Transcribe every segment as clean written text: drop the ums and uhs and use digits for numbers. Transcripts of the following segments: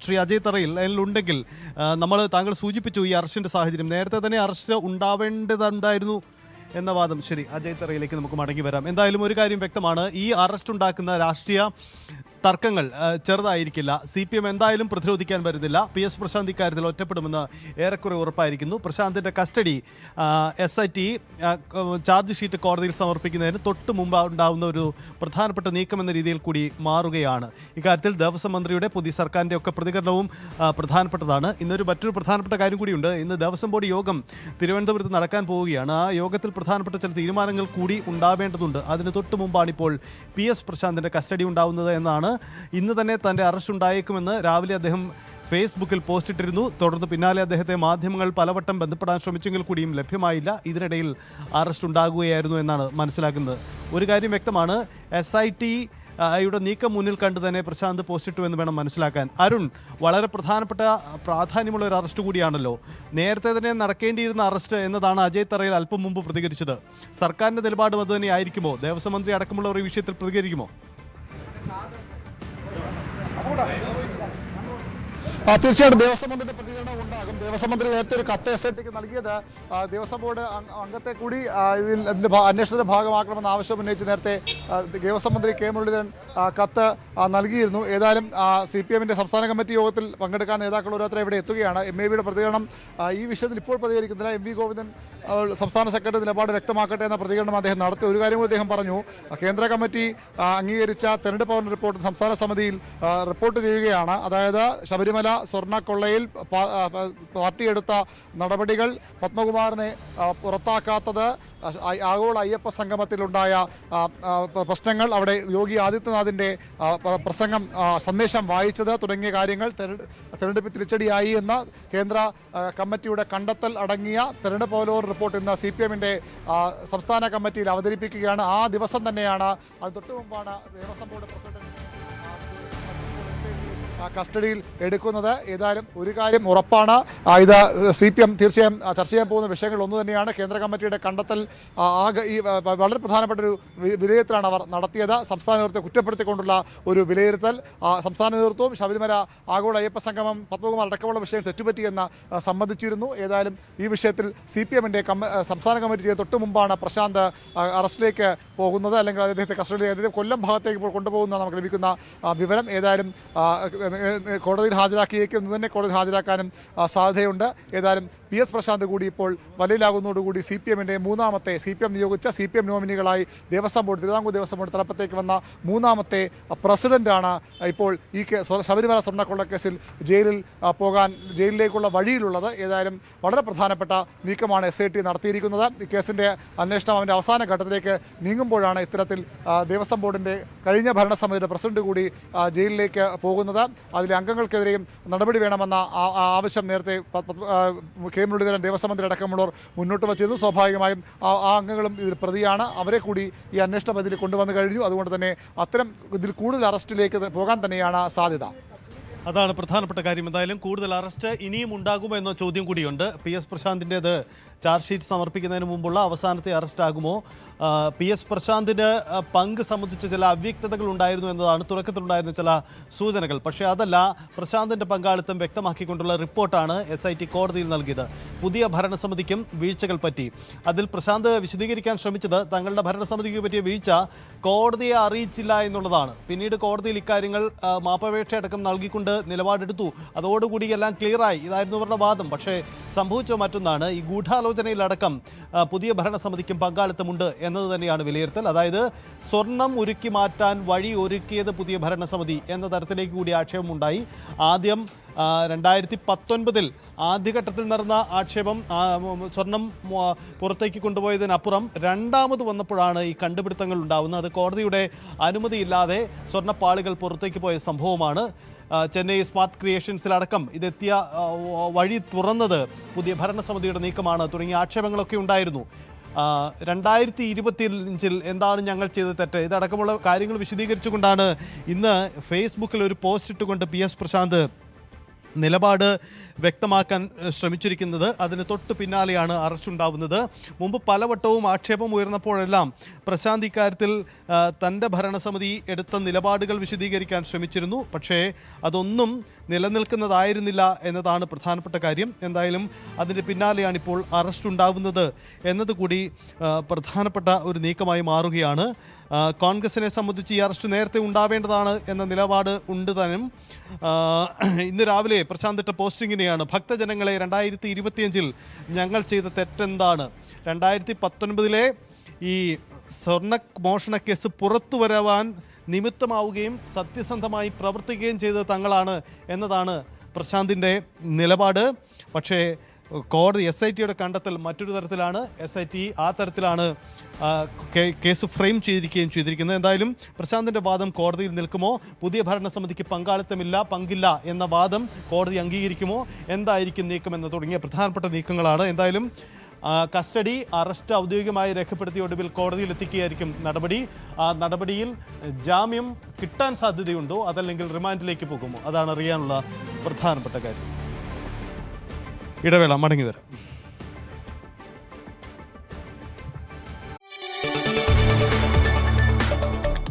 ശ്രീ അജയ് തറയിൽ അതിലുണ്ടെങ്കിൽ താങ്കൾ സൂചിപ്പിച്ചു ഈ അറസ്റ്റിൻ്റെ സാഹചര്യം നേരത്തെ തന്നെ അറസ്റ്റ് ഉണ്ടാവേണ്ടതുണ്ടായിരുന്നു എന്ന വാദം. ശരി, അജയ് തറയിലേക്ക് നമുക്ക് മടങ്ങി വരാം. എന്തായാലും ഒരു കാര്യം വ്യക്തമാണ്, ഈ അറസ്റ്റ് ഉണ്ടാക്കുന്ന രാഷ്ട്രീയ തർക്കങ്ങൾ ചെറുതായിരിക്കില്ല. CPM എന്തായാലും പ്രതിരോധിക്കാൻ വരുന്നില്ല. PS പ്രശാന്ത് ഇക്കാര്യത്തിൽ ഒറ്റപ്പെടുമെന്ന് ഏറെക്കുറെ ഉറപ്പായിരിക്കുന്നു. പ്രശാന്തിൻ്റെ കസ്റ്റഡി SIT ചാർജ് ഷീറ്റ് കോടതിയിൽ സമർപ്പിക്കുന്നതിന് തൊട്ട് മുമ്പ് ഉണ്ടാകുന്ന ഒരു പ്രധാനപ്പെട്ട നീക്കം എന്ന രീതിയിൽ കൂടി മാറുകയാണ്. ഇക്കാര്യത്തിൽ ദേവസ്വം മന്ത്രിയുടെ പുതിയ സർക്കാരിൻ്റെ ഒക്കെ പ്രതികരണവും പ്രധാനപ്പെട്ടതാണ്. മറ്റൊരു പ്രധാനപ്പെട്ട കാര്യം കൂടിയുണ്ട്. ഇന്ന് ദേവസ്വം ബോർഡ് യോഗം തിരുവനന്തപുരത്ത് നടക്കാൻ പോവുകയാണ്. ആ യോഗത്തിൽ പ്രധാനപ്പെട്ട ചില തീരുമാനങ്ങൾ കൂടി ഉണ്ടാവേണ്ടതുണ്ട്. അതിന് തൊട്ട് മുമ്പാണ് ഇപ്പോൾ PS പ്രശാന്തിൻ്റെ കസ്റ്റഡി ഉണ്ടാവുന്നത് എന്നാണ്. ഇന്ന് തന്നെ തൻ്റെ അറസ്റ്റ് ഉണ്ടായേക്കുമെന്ന് രാവിലെ അദ്ദേഹം ഫേസ്ബുക്കിൽ പോസ്റ്റ് ഇട്ടിരുന്നു. തുടർന്ന് പിന്നാലെ അദ്ദേഹത്തെ മാധ്യമങ്ങൾ പലവട്ടം ബന്ധപ്പെടാൻ ശ്രമിച്ചെങ്കിൽ കൂടിയും ലഭ്യമായില്ല. ഇതിനിടയിൽ അറസ്റ്റ് ഉണ്ടാകുകയായിരുന്നു എന്നാണ് മനസ്സിലാക്കുന്നത്. ഒരു കാര്യം വ്യക്തമാണ്, SIT യുടെ നീക്കം മുന്നിൽ കണ്ട് തന്നെ പ്രശാന്ത് പോസ്റ്റ് ഇട്ടു എന്ന് വേണം മനസ്സിലാക്കാൻ. അരുൺ, വളരെ പ്രാധാന്യമുള്ള ഒരു അറസ്റ്റ് കൂടിയാണല്ലോ. നേരത്തെ തന്നെ നടക്കേണ്ടിയിരുന്ന അറസ്റ്റ് എന്നതാണ് അജയ് തറയിൽ അല്പം മുമ്പ് പ്രതികരിച്ചത്. സർക്കാരിൻ്റെ നിലപാടും അത് തന്നെ ആയിരിക്കുമോ? ദേവസ്വം മന്ത്രി അടക്കമുള്ളവർ ഈ വിഷയത്തിൽ പ്രതികരിക്കുമോ? തീർച്ചയായിട്ടും ദേവസ്വം മന്ത്രിയുടെ പ്രതികരണം ഉണ്ടാകും. ദേവസ്വം മന്ത്രി നേരത്തെ ഒരു കത്ത് SITക്ക് നൽകിയത് ദേവസ്വം ബോർഡ് അംഗത്തെ കൂടി ഇതിൻ്റെ അന്വേഷണത്തിന്റെ ഭാഗമാക്കണമെന്ന് ആവശ്യം ഉന്നയിച്ച് നേരത്തെ ദേവസ്വം മന്ത്രി K മുരളീധരൻ കത്ത് നൽകിയിരുന്നു. ഏതായാലും CPMന്റെ സംസ്ഥാന കമ്മിറ്റി യോഗത്തിൽ പങ്കെടുക്കാൻ നേതാക്കൾ ഓരോരുത്തരെ ഇവിടെ എത്തുകയാണ്. MAVയുടെ പ്രതികരണം ഈ വിഷയത്തിൽ ഇപ്പോൾ പ്രതികരിക്കുന്നില്ല. MV ഗോവിന്ദൻ സംസ്ഥാന സെക്രട്ടറി നിലപാട് വ്യക്തമാക്കട്ടെ എന്ന പ്രതികരണം അദ്ദേഹം നടത്തി. ഒരു കാര്യം കൂടി അദ്ദേഹം പറഞ്ഞു, കേന്ദ്ര കമ്മിറ്റി അംഗീകരിച്ച തെരഞ്ഞെടുപ്പ് ഭവൻ റിപ്പോർട്ട് സംസ്ഥാന സമിതിയിൽ റിപ്പോർട്ട് ചെയ്യുകയാണ്. അതായത് ശബരിമല സ്വർണ്ണക്കൊള്ളയിൽ പാർട്ടി എടുത്ത നടപടികൾ, പത്മകുമാറിനെ പുറത്താക്കാത്തത്, ആഗോള അയ്യപ്പ സംഗമത്തിലുണ്ടായ പ്രശ്നങ്ങൾ, അവിടെ യോഗി ആദിത്യനാഥിൻ്റെ പ്രസംഗം സന്ദേശം വായിച്ചത് തുടങ്ങിയ കാര്യങ്ങൾ തെരഞ്ഞെടുപ്പ് തിരിച്ചടിയായി എന്ന കേന്ദ്ര കമ്മിറ്റിയുടെ കണ്ടെത്തൽ അടങ്ങിയ തെരഞ്ഞെടുപ്പ് അവലോകന റിപ്പോർട്ട് ഇന്ന് CPMന്റെ സംസ്ഥാന കമ്മിറ്റിയിൽ അവതരിപ്പിക്കുകയാണ്. ആ ദിവസം തന്നെയാണ്, അത് തൊട്ടു മുമ്പാണ് ദേവസ്വം ബോർഡ് പ്രസിഡന്റ് കസ്റ്റഡിയിൽ എടുക്കുന്നത്. ഏതായാലും ഒരു കാര്യം ഉറപ്പാണ്, ഇത് CPM തീർച്ചയായും ചർച്ച ചെയ്യാൻ പോകുന്ന വിഷയങ്ങൾ ഒന്ന് തന്നെയാണ്. കേന്ദ്ര കമ്മിറ്റിയുടെ കണ്ടെത്തൽ ഈ വളരെ പ്രധാനപ്പെട്ട ഒരു വിലയിരുത്തലാണ് അവർ നടത്തിയത്. സംസ്ഥാന നേതൃത്വത്തെ കുറ്റപ്പെടുത്തിക്കൊണ്ടുള്ള ഒരു വിലയിരുത്തൽ. സംസ്ഥാന നേതൃത്വവും ശബരിമല ആഗോള അയ്യപ്പ സംഗമം, പത്മകുമാർ അടക്കമുള്ള വിഷയം തെറ്റുപറ്റിയെന്ന് സമ്മതിച്ചിരുന്നു. ഏതായാലും ഈ വിഷയത്തിൽ CPMന്റെ സംസ്ഥാന കമ്മിറ്റി ചെയ്ത് തൊട്ട് മുമ്പാണ് പ്രശാന്ത് അറസ്റ്റിലേക്ക് പോകുന്നത്, അല്ലെങ്കിൽ അദ്ദേഹത്തെ കസ്റ്റഡിയിലേക്ക് കൊല്ലം ഭാഗത്തേക്ക് ഇപ്പോൾ കൊണ്ടുപോകുന്നതാണ് നമുക്ക് ലഭിക്കുന്ന വിവരം. ഏതായാലും കോടതിയിൽ ഹാജരാക്കിയേക്കും ഇന്ന് തന്നെ കോടതിയിൽ ഹാജരാക്കാനും സാധ്യതയുണ്ട്. ഏതായാലും PS പ്രശാന്ത് കൂടി ഇപ്പോൾ വലയിലാകുന്നതോടുകൂടി CPMന്റെ മൂന്നാമത്തെ CPM നിയോഗിച്ച CPM നോമിനികളായി തിരുവിതാംകൂർ ദേവസ്വം ബോർഡ് തലപ്പത്തേക്ക് വന്ന മൂന്നാമത്തെ പ്രസിഡന്റാണ് ഇപ്പോൾ ഈ ശബരിമല സ്വർണ്ണക്കൊള്ളക്കേസിൽ ജയിലിലേക്കുള്ള വഴിയിലുള്ളത്. ഏതായാലും വളരെ പ്രധാനപ്പെട്ട നീക്കമാണ് SIT നടത്തിയിരിക്കുന്നത്. ഈ കേസിൻ്റെ അന്വേഷണം അവൻ്റെ അവസാന ഘട്ടത്തിലേക്ക് നീങ്ങുമ്പോഴാണ് ഇത്തരത്തിൽ ദേവസ്വം ബോർഡിൻ്റെ കഴിഞ്ഞ ഭരണസമിതിയുടെ പ്രസിഡന്റ് കൂടി ജയിലിലേക്ക് പോകുന്നത്. അതിലെ അംഗങ്ങൾക്കെതിരെയും നടപടി വേണമെന്ന ആവശ്യം നേരത്തെ K മുരളീധരൻ ദേവസ്വം മന്ത്രി അടക്കമുള്ളവർ മുന്നോട്ട് വച്ചിരുന്നു. സ്വാഭാവികമായും ആ അംഗങ്ങളും ഇതിൽ പ്രതിയാണ്. അവരെ കൂടി ഈ അന്വേഷണ പരിധിയിൽ കൊണ്ടുവന്നു കഴിഞ്ഞു. അതുകൊണ്ട് തന്നെ ഇതിൽ കൂടുതൽ അറസ്റ്റിലേക്ക് പോകാൻ തന്നെയാണ് സാധ്യത. അതാണ് പ്രധാനപ്പെട്ട കാര്യം. എന്തായാലും കൂടുതൽ അറസ്റ്റ് ഇനിയും ഉണ്ടാകുമോ എന്ന ചോദ്യം കൂടിയുണ്ട്. PS പ്രശാന്തിൻ്റേത് ചാർജ് ഷീറ്റ് സമർപ്പിക്കുന്നതിന് മുമ്പുള്ള അവസാനത്തെ അറസ്റ്റ് ആകുമോ? PS പ്രശാന്തിന് പങ്ക് സംബന്ധിച്ച് ചില അവ്യക്തതകൾ ഉണ്ടായിരുന്നു എന്നതാണ് തുടക്കത്തിലുണ്ടായിരുന്ന ചില സൂചനകൾ. പക്ഷേ അതല്ല, പ്രശാന്തിൻ്റെ പങ്കാളിത്തം വ്യക്തമാക്കിക്കൊണ്ടുള്ള റിപ്പോർട്ടാണ് SIT കോടതിയിൽ നൽകിയത്. പുതിയ ഭരണസമിതിക്കും വീഴ്ചകൾ പറ്റി. അതിൽ പ്രശാന്ത് വിശദീകരിക്കാൻ ശ്രമിച്ചത് തങ്ങളുടെ ഭരണസമിതിക്ക് പറ്റിയ വീഴ്ച കോടതിയെ അറിയിച്ചില്ല എന്നുള്ളതാണ്. പിന്നീട് കോടതിയിൽ ഇക്കാര്യങ്ങൾ മാപ്പപേക്ഷ അടക്കം നൽകിക്കൊണ്ട് നിലപാടെടുത്തു. അതോടുകൂടി എല്ലാം ക്ലിയറായി, ഇതായിരുന്നു അവരുടെ വാദം. പക്ഷേ സംഭവിച്ച മറ്റൊന്നാണ്, ഈ ഗൂഢാലോചനയിലടക്കം പുതിയ ഭരണസമിതിക്കും പങ്കാളിത്തമുണ്ട് എന്നത് തന്നെയാണ് വിലയിരുത്തൽ. അതായത് സ്വർണം ഉരുക്കി മാറ്റാൻ വഴി ഒരുക്കിയത് പുതിയ ഭരണസമിതി എന്ന തരത്തിലേക്ക് കൂടി ആക്ഷേപമുണ്ടായി. ആദ്യം 2019 ആദ്യഘട്ടത്തിൽ നടന്ന ആക്ഷേപം സ്വർണം പുറത്തേക്ക് കൊണ്ടുപോയതിനപ്പുറം രണ്ടാമത് വന്നപ്പോഴാണ് ഈ കണ്ടുപിടുത്തങ്ങൾ ഉണ്ടാവുന്നത്. അത് കോടതിയുടെ അനുമതിയില്ലാതെ സ്വർണ്ണപ്പാളികൾ പുറത്തേക്ക് പോയ സംഭവമാണ്. ചെന്നൈ സ്മാർട്ട് ക്രിയേഷൻസിലടക്കം ഇതെത്തിയ വഴി തുറന്നത് പുതിയ ഭരണസമിതിയുടെ നീക്കമാണ് തുടങ്ങിയ ആക്ഷേപങ്ങളൊക്കെ ഉണ്ടായിരുന്നു. 2025 എന്താണ് ഞങ്ങൾ ചെയ്ത തെറ്റ്, ഇതടക്കമുള്ള കാര്യങ്ങൾ വിശദീകരിച്ചുകൊണ്ടാണ് ഇന്ന് ഫേസ്ബുക്കിൽ ഒരു പോസ്റ്റ് ഇട്ടുകൊണ്ട് PS പ്രശാന്ത് നിലപാട് വ്യക്തമാക്കാൻ ശ്രമിച്ചിരിക്കുന്നത്. അതിന് തൊട്ട് പിന്നാലെയാണ് അറസ്റ്റ് ഉണ്ടാവുന്നത്. മുമ്പ് പലവട്ടവും ആക്ഷേപം ഉയർന്നപ്പോഴെല്ലാം പ്രശാന്ത് ഇക്കാര്യത്തിൽ തൻ്റെ ഭരണസമിതി എടുത്ത നിലപാടുകൾ വിശദീകരിക്കാൻ ശ്രമിച്ചിരുന്നു. പക്ഷേ അതൊന്നും നിലനിൽക്കുന്നതായിരുന്നില്ല എന്നതാണ് പ്രധാനപ്പെട്ട കാര്യം. എന്തായാലും അതിൻ്റെ പിന്നാലെയാണ് ഇപ്പോൾ അറസ്റ്റ് ഉണ്ടാവുന്നത് എന്നതുകൂടി പ്രധാനപ്പെട്ട ഒരു നീക്കമായി മാറുകയാണ്. കോൺഗ്രസിനെ സംബന്ധിച്ച് ഈ അറസ്റ്റ് നേരത്തെ ഉണ്ടാവേണ്ടതാണ് എന്ന നിലപാട് ഉണ്ട് താനും. ഇന്ന് രാവിലെ പ്രശാന്ത് ഇട്ട പോസ്റ്റിങ്ങിനെയാണ് ഭക്തജനങ്ങളെ 2025 ഞങ്ങൾ ചെയ്ത തെറ്റെന്താണ്? 2019 ഈ സ്വർണ്ണ മോഷണ കേസ് പുറത്തു വരാൻ നിമിത്തമാവുകയും സത്യസന്ധമായി പ്രവർത്തിക്കുകയും ചെയ്തത് തങ്ങളാണ് എന്നതാണ് പ്രശാന്തിൻ്റെ നിലപാട്. പക്ഷേ കോടതി SITയുടെ കണ്ടെത്തൽ മറ്റൊരു തരത്തിലാണ്. SIT ആ തരത്തിലാണ് കേസ് ഫ്രെയിം ചെയ്തിരിക്കുന്നത്. എന്തായാലും പ്രശാന്തിൻ്റെ വാദം കോടതിയിൽ നിൽക്കുമോ? പുതിയ ഭരണസമിതിക്ക് പങ്കില്ല എന്ന വാദം കോടതി അംഗീകരിക്കുമോ? എന്തായിരിക്കും നീക്കമെന്ന് തുടങ്ങിയ പ്രധാനപ്പെട്ട നീക്കങ്ങളാണ്. എന്തായാലും കസ്റ്റഡി അറസ്റ്റ് ഔദ്യോഗികമായി രേഖപ്പെടുത്തിയ ഒടുവിൽ കോടതിയിൽ എത്തിക്കുകയായിരിക്കും നടപടി. ആ നടപടിയിൽ ജാമ്യം കിട്ടാൻ സാധ്യതയുണ്ടോ, അതല്ലെങ്കിൽ റിമാൻഡിലേക്ക് പോകുമോ? അതാണ് അറിയാനുള്ള പ്രധാനപ്പെട്ട കാര്യം. ഇടവേള, മടങ്ങി വരാം.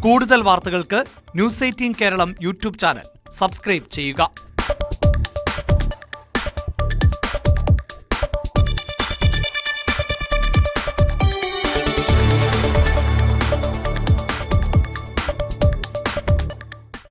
കൂടുതൽ വാർത്തകൾക്ക് News 18 Keralam YouTube channel subscribe ചെയ്യുക.